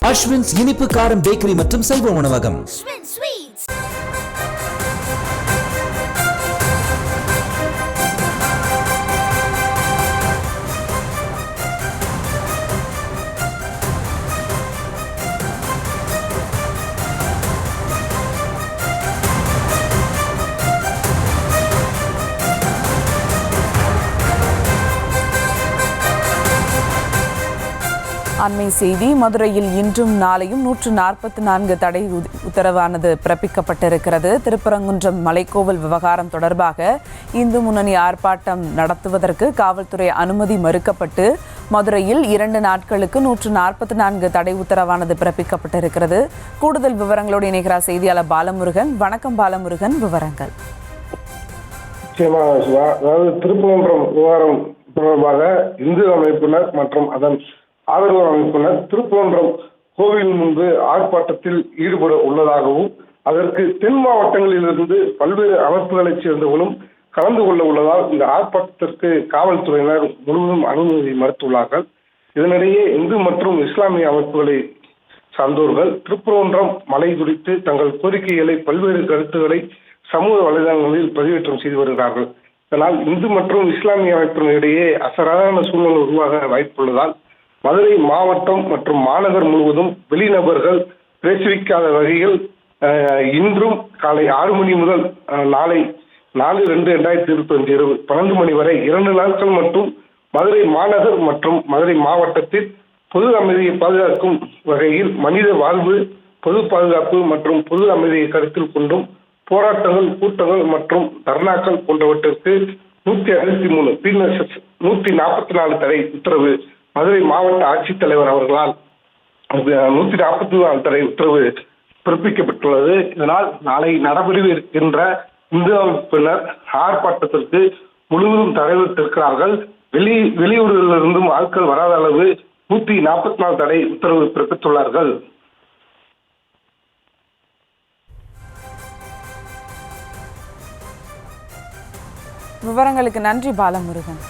அஸ்வின்ஸ் இனிப்பு காரம் பேக்கரி மற்றும் சைவ உணவகம். அண்மை செய்தி. மதுரையில் இன்றும் நாளையும் 144 தடை உத்தரவானது பிறப்பிக்கப்பட்டிருக்கிறது. திருப்பரங்குன்றம் மலைக்கோவில் விவகாரம் தொடர்பாக இந்து முன்னணி ஆர்ப்பாட்டம் நடத்துவதற்கு காவல்துறை அனுமதி மறுக்கப்பட்டு மதுரையில் 2 நாட்களுக்கு 144 தடை உத்தரவானது பிறப்பிக்கப்பட்டிருக்கிறது. கூடுதல் விவரங்களோடு இணைகிறார் செய்தியாளர் பாலமுருகன். வணக்கம் பாலமுருகன், விவரங்கள். அதாவது திருப்பரங்குன்றம் விவகாரம் தொடர்பாக இந்து அமைப்பினர் மற்றும் அதன் ஆதரவு அமைப்பினர் திருப்பரங்குன்றம் கோவில் முன்பு ஆர்ப்பாட்டத்தில் ஈடுபட உள்ளதாகவும் அதற்கு தென் மாவட்டங்களிலிருந்து பல்வேறு அமைப்புகளைச் சேர்ந்தவர்களும் கலந்து கொள்ள உள்ளதால் இந்த ஆர்ப்பாட்டத்திற்கு காவல்துறையினர் முழுவதும் அனுமதி மறுத்துள்ளார்கள். இதனிடையே இந்து மற்றும் இஸ்லாமிய அமைப்புகளை சார்ந்தோர்கள் திருப்பரங்குன்றம் மலை குறித்து தங்கள் கோரிக்கைகளை பல்வேறு கருத்துக்களை சமூக வலைதளங்களில் பதிவேற்றம் செய்து வருகிறார்கள். இதனால் இந்து மற்றும் இஸ்லாமிய அமைப்பினரிடையே அசாதாரண சூழ்நிலை உருவாக வாய்ப்புள்ளதால் மதுரை மாவட்டம் மற்றும் மாநகர் முழுவதும் வெளிநபர்கள் பிரவேசிக்காத வகையில் இன்றும் காலை 6 மணி முதல் நாளை 4/2/2025 இரவு 12 மணி வரை 2 நாட்கள் மட்டும் மதுரை மாநகர் மற்றும் மதுரை மாவட்டத்தில் பொது அமைதியை பாதுகாக்கும் வகையில் மனித வாழ்வு, பொது பாதுகாப்பு மற்றும் பொது அமைதியை கருத்தில் கொண்டும் போராட்டங்கள், கூட்டங்கள் மற்றும் தர்ணாக்கள் போன்றவற்றிற்கு 163 144 தடை உத்தரவு மதுரை மாவட்ட ஆட்சித்தலைவர் அவர்களால் 144 தடை உத்தரவு பிறப்பிக்கப்பட்டுள்ளது. இதனால் நாளை நடைபெறவிருக்கின்ற இந்து அமைப்பினர் ஆர்ப்பாட்டத்திற்கு முழுவதும் தடை விட்டிருக்கிறார்கள். வெளியூர்களிலிருந்தும் ஆட்கள் வராத அளவு 144 தடை உத்தரவு பிறப்பித்துள்ளார்கள். விவரங்களுக்கு நன்றி பாலமுருகன்.